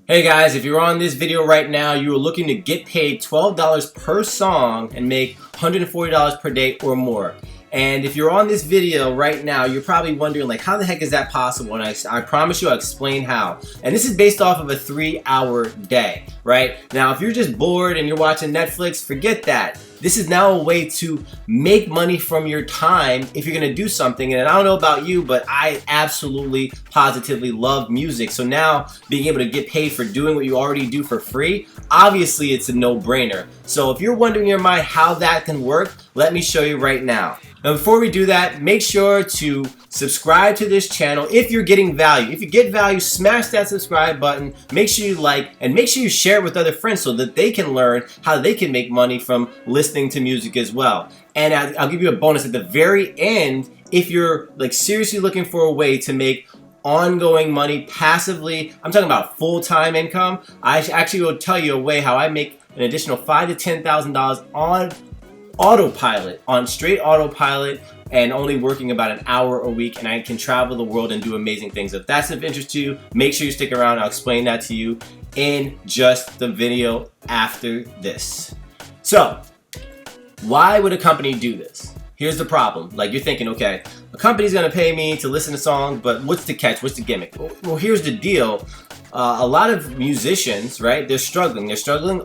Hey guys, if you're on this video right now, you are looking to get paid $12 per song and make $140 per day or more. And if you're on this video right now, you're probably wondering like, how the heck is that possible? And I promise you I'll explain how. And this is based off of a 3-hour day, right? Now, if you're just bored and you're watching Netflix, forget that. This is now a way to make money from your time if you're gonna do something. And I don't know about you, but I absolutely, positively love music. So now being able to get paid for doing what you already do for free, obviously it's a no-brainer. So if you're wondering in your mind how that can work, let me show you right now. Now before we do that, make sure to subscribe to this channel if you're getting value. If you get value, smash that subscribe button, make sure you like, and make sure you share it with other friends so that they can learn how they can make money from listening to music as well. And I'll give you a bonus at the very end if you're like seriously looking for a way to make ongoing money passively. I'm talking about full-time income. I actually will tell you a way how I make an additional $5,000 to $10,000 on autopilot, on straight autopilot, and only working about an hour a week, and I can travel the world and do amazing things. If that's of interest to you, make sure you stick around. I'll explain that to you in just the video after this. So, why would a company do this? Here's the problem. Like, you're thinking, okay, a company's gonna pay me to listen to songs, but what's the catch? What's the gimmick? Well, here's the deal. A lot of musicians, right, they're struggling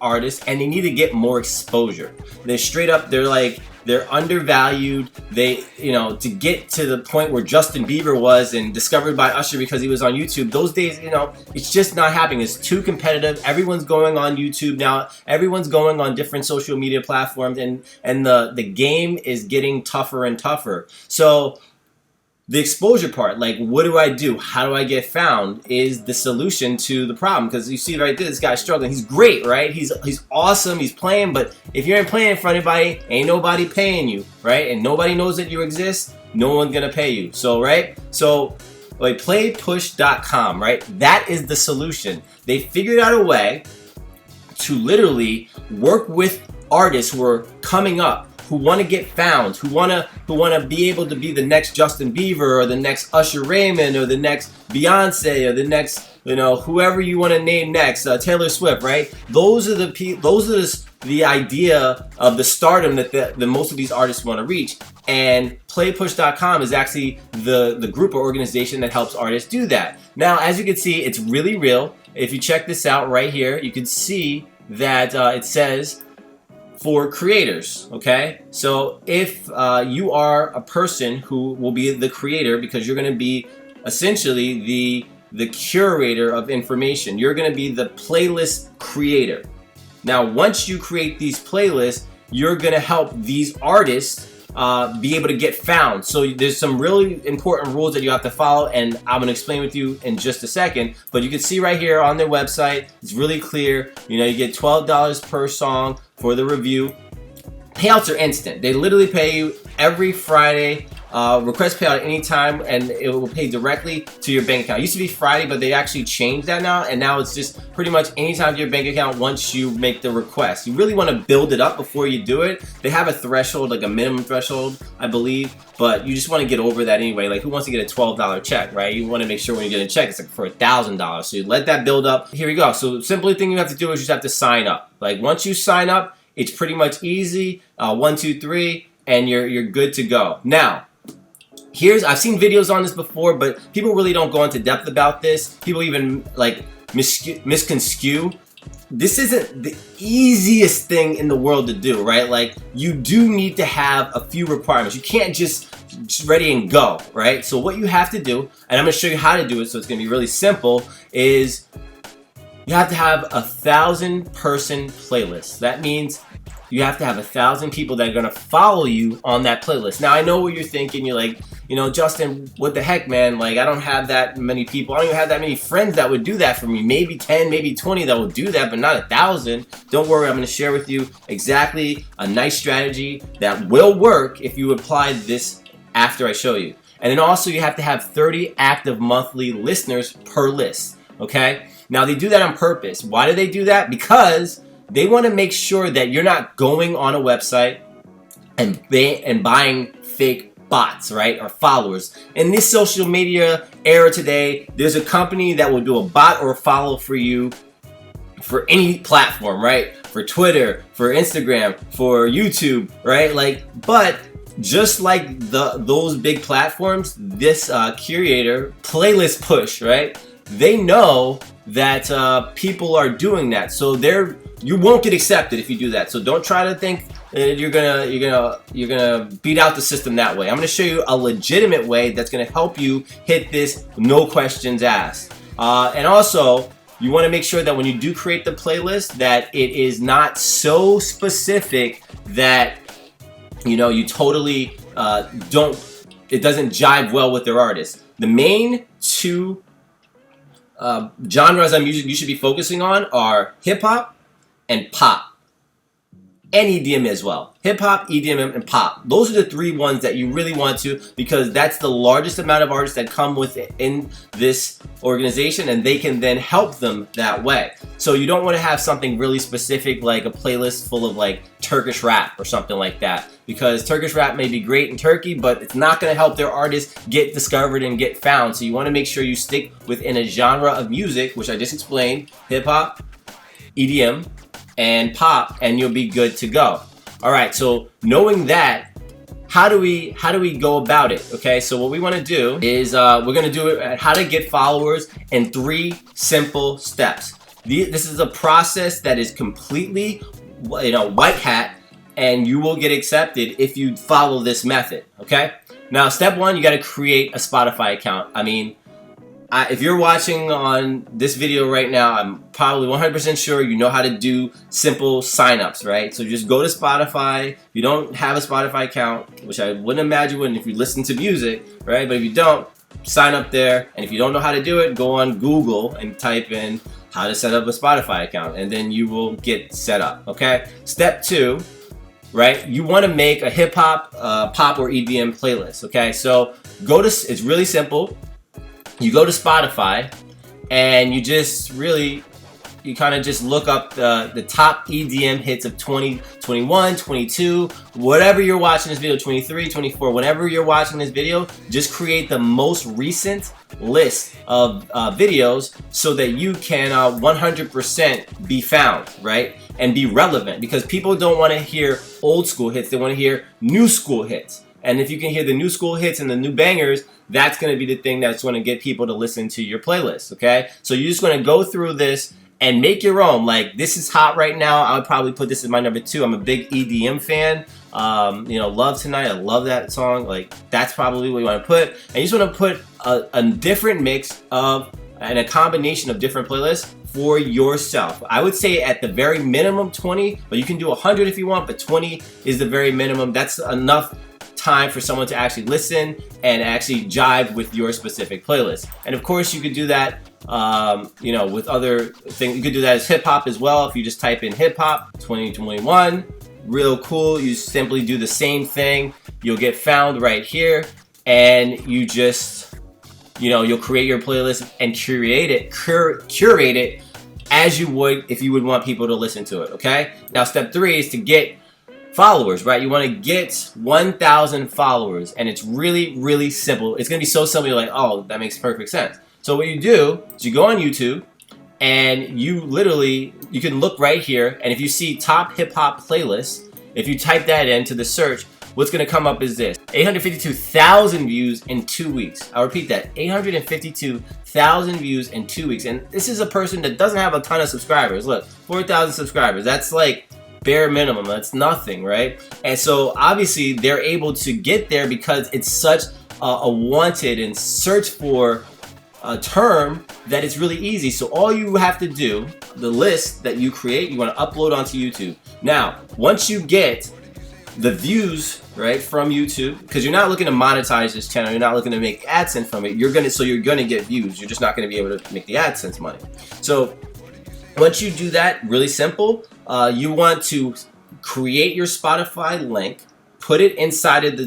artists, and they need to get more exposure. They're straight up, they're undervalued. They, to get to the point where Justin Bieber was and discovered by Usher because he was on YouTube, those days, it's just not happening. It's too competitive. Everyone's going on YouTube now. Everyone's going on different social media platforms, and the game is getting tougher and tougher. So the exposure part, like, what do I do? How do I get found? Is the solution to the problem. Because you see right there, this guy's struggling. He's great, right? He's awesome. He's playing, but if you ain't playing in front of anybody, ain't nobody paying you, right? And nobody knows that you exist, no one's gonna pay you. So, right? So, like, playpush.com, right? That is the solution. They figured out a way to literally work with artists who are coming up, who want to get found, who want to be able to be the next Justin Bieber or the next Usher Raymond or the next Beyonce or the next, whoever you want to name next, Taylor Swift, right? Those are the idea of the stardom that the most of these artists want to reach. And playpush.com is actually the group or organization that helps artists do that. Now, as you can see, it's really real. If you check this out right here, you can see that it says for creators, okay? So if you are a person who will be the creator, because you're going to be essentially the curator of information, you're going to be the playlist creator. Now, once you create these playlists, you're going to help these artists be able to get found. So there's some really important rules that you have to follow, and I'm going to explain with you in just a second. But you can see right here on their website, it's really clear. You get $12 per song for the review. Payouts are instant. They literally pay you every Friday. Request payout at any time, and it will pay directly to your bank account. It used to be Friday, but they actually changed that now, and now it's just pretty much anytime to your bank account once you make the request. You really want to build it up before you do it. They have a threshold, like a minimum threshold, I believe, but you just want to get over that anyway. Like, who wants to get a $12 check, right? You want to make sure when you get a check, it's like for $1,000. So you let that build up. Here we go. So the simple thing you have to do is you just have to sign up. Like, once you sign up, it's pretty much easy. 1, 2, 3, and you're good to go. Now, I've seen videos on this before, but people really don't go into depth about this. People even like misconstrue. This isn't the easiest thing in the world to do, right? Like, you do need to have a few requirements. You can't just ready and go, right? So what you have to do, and I'm gonna show you how to do it, so it's gonna be really simple, is you have to have 1,000-person playlist. That means you have to have 1,000 people that are gonna follow you on that playlist. Now, I know what you're thinking. You're like, Justin, what the heck, man? Like, I don't have that many people. I don't even have that many friends that would do that for me. Maybe 10, maybe 20 that will do that, but not 1,000. Don't worry, I'm gonna share with you exactly a nice strategy that will work if you apply this after I show you. And then also, you have to have 30 active monthly listeners per list, okay? Now, they do that on purpose. Why do they do that? Because they want to make sure that you're not going on a website and buying fake bots, right, or followers. In this social media era today, there's a company that will do a bot or a follow for you for any platform, right? For Twitter, for Instagram, for YouTube, right? Like, but just like those big platforms, this curator playlist push, right? They know that people are doing that, so you won't get accepted if you do that. So don't try to think that you're gonna beat out the system that way. I'm gonna show you a legitimate way that's gonna help you hit this no questions asked. And also, you want to make sure that when you do create the playlist, that it is not so specific that you totally it doesn't jive well with their artist. The main two genres of music you should be focusing on are hip hop and pop, and EDM as well. Hip hop, EDM, and pop. Those are the three ones that you really want to, because that's the largest amount of artists that come within this organization, and they can then help them that way. So you don't want to have something really specific like a playlist full of like Turkish rap or something like that, because Turkish rap may be great in Turkey, but it's not going to help their artists get discovered and get found. So you want to make sure you stick within a genre of music, which I just explained: hip hop, EDM, and pop, and you'll be good to go. All right, so knowing that, how do we go about it? Okay, so what we want to do is we're going to do it at how to get followers in 3 simple steps. This is a process that is completely white hat, and you will get accepted if you follow this method. Okay, now step 1, you got to create a Spotify account. I mean, if you're watching on this video right now, I'm probably 100% sure you know how to do simple signups, right? So just go to Spotify. If you don't have a Spotify account, which I wouldn't imagine if you listen to music, right? But if you don't, sign up there. And if you don't know how to do it, go on Google and type in how to set up a Spotify account, and then you will get set up, okay? Step 2, right? You want to make a hip hop, pop, or EDM playlist, okay? So it's really simple. You go to Spotify and you kind of just look up the top EDM hits of 2021, 22, whatever you're watching this video, 23, 24, whenever you're watching this video, just create the most recent list of videos so that you can 100% be found, right? And be relevant, because people don't want to hear old school hits, they want to hear new school hits. And if you can hear the new school hits and the new bangers, that's going to be the thing that's going to get people to listen to your playlist, okay? So you're just going to go through this and make your own. Like, this is hot right now. I would probably put this in my number 2. I'm a big EDM fan. Love Tonight, I love that song. Like, that's probably what you want to put. And you just want to put a different mix and a combination of different playlists for yourself. I would say at the very minimum 20, but you can do 100 if you want, but 20 is the very minimum. That's enough time for someone to actually listen and actually jive with your specific playlist. And of course, you could do that with other things. You could do that as hip hop as well. If you just type in hip hop 2021, real cool. You simply do the same thing. You'll get found right here, and you just you'll create your playlist and curate it as you would if you would want people to listen to it. Okay, now step 3 is to get followers, right? You want to get 1,000 followers, and it's really, really simple. It's going to be so simple, you're like, oh, that makes perfect sense. So what you do is you go on YouTube, and you can look right here, and if you see top hip hop playlists, if you type that into the search, what's going to come up is this: 852,000 views in 2 weeks. I'll repeat that: 852,000 views in 2 weeks. And this is a person that doesn't have a ton of subscribers. Look, 4,000 subscribers. That's like bare minimum. That's nothing, right? And so obviously they're able to get there because it's such a wanted and searched for term that it's really easy. So all you have to do, the list that you create, you want to upload onto YouTube. Now, once you get the views, right, from YouTube, because you're not looking to monetize this channel, you're not looking to make AdSense from it, you're gonna get views. You're just not gonna be able to make the AdSense money. So once you do that, really simple, you want to create your Spotify link, put it inside of the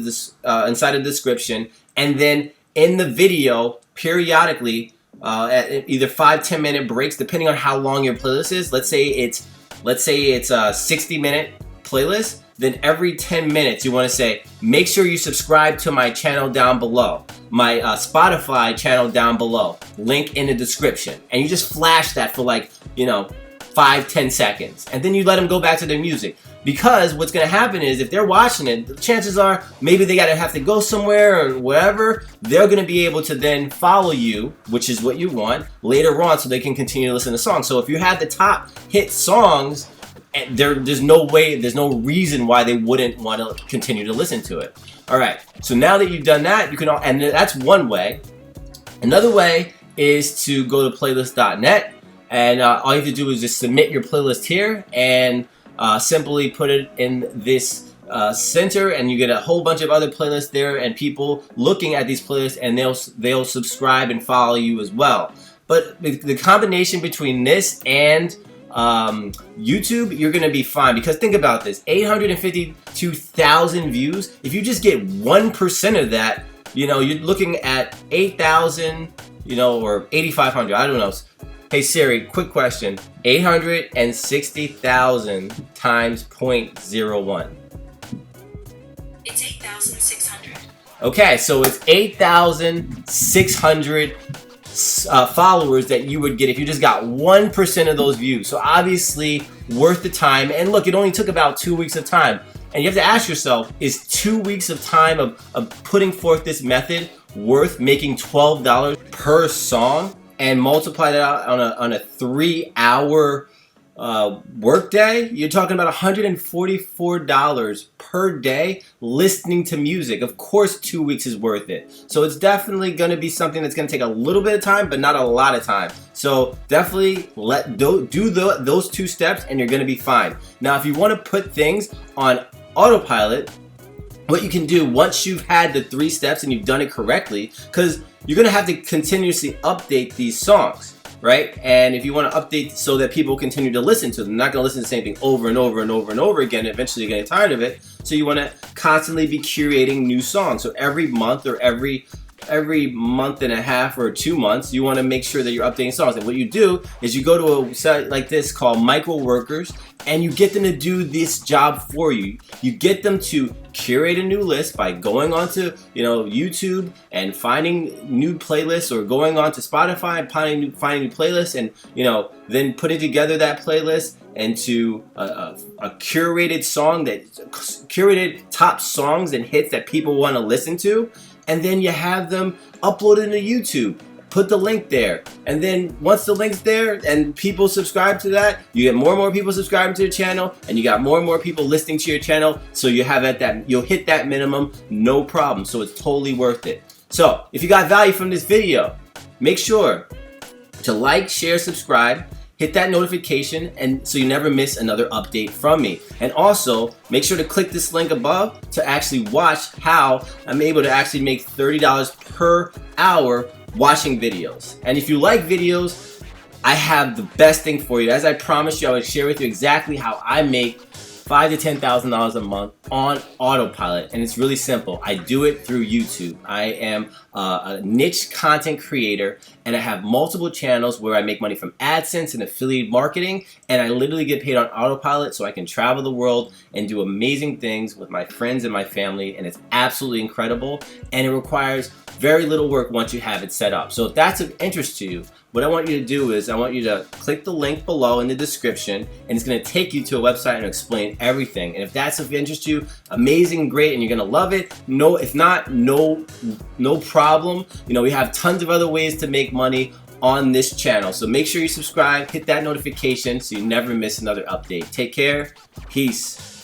description, and then in the video, periodically, at either 5-10 minute breaks, depending on how long your playlist is. Let's say it's a 60-minute playlist. then every 10 minutes you want to say, make sure you subscribe to my channel down below, my Spotify channel down below, link in the description. And you just flash that for like, 5-10 seconds. And then you let them go back to their music. Because what's going to happen is if they're watching it, the chances are maybe they have to go somewhere or whatever. They're going to be able to then follow you, which is what you want, later on so they can continue to listen to songs. So if you have the top hit songs, there's no reason why they wouldn't want to continue to listen to it. All right. So now that you've done that, and that's one way. Another way is to go to playlist.net, and all you have to do is just submit your playlist here and simply put it in this center, and you get a whole bunch of other playlists there and people looking at these playlists, and they'll subscribe and follow you as well. But the combination between this and YouTube, you're gonna be fine, because think about this: 852,000 views. If you just get 1% of that, you're looking at 8,000, or 8,500. I don't know. Hey Siri, quick question: 860,000 times 0.01. It's 8,600. Okay, so it's 8,600 followers that you would get if you just got 1% of those views. So obviously worth the time. And look, it only took about 2 weeks of time. And you have to ask yourself, is 2 weeks of time of putting forth this method worth making $12 per song? And multiply that out on a 3-hour work day, you're talking about $144 per day listening to music. Of course, 2 weeks is worth it. So it's definitely going to be something that's going to take a little bit of time, but not a lot of time. So definitely do those 2 steps, and you're going to be fine. Now, if you want to put things on autopilot, what you can do once you've had the 3 steps and you've done it correctly, because you're going to have to continuously update these songs, right? And if you want to update so that people continue to listen to them, they're not going to listen to the same thing over and over and over and over again. Eventually you're getting tired of it. So you want to constantly be curating new songs. So every month or every month and a half or 2 months, you want to make sure that you're updating songs. And what you do is you go to a site like this called Microworkers, and you get them to do this job for you. You get them to curate a new list by going onto YouTube and finding new playlists, or going onto Spotify and finding new playlists, and then putting together that playlist into a curated song, that curated top songs and hits that people want to listen to. And then you have them upload it into YouTube. Put the link there. And then once the link's there and people subscribe to that, you get more and more people subscribing to your channel, and you got more and more people listening to your channel. So you'll hit that minimum, no problem. So it's totally worth it. So if you got value from this video, make sure to like, share, subscribe. Hit that notification, and so you never miss another update from me. And also, make sure to click this link above to actually watch how I'm able to actually make $30 per hour watching videos. And if you like videos, I have the best thing for you. As I promised you, I would share with you exactly how I make $5,000 to $10,000 a month on autopilot, and it's really simple. I do it through YouTube. I am a niche content creator, and I have multiple channels where I make money from AdSense and affiliate marketing, and I literally get paid on autopilot so I can travel the world and do amazing things with my friends and my family, and it's absolutely incredible, and it requires very little work once you have it set up. So if that's of interest to you, what I want you to do is I want you to click the link below in the description, and it's going to take you to a website and explain everything. And if that's of interest to you, amazing, great, and you're going to love it. No, if not, no problem. We have tons of other ways to make money on this channel. So make sure you subscribe, hit that notification so you never miss another update. Take care. Peace.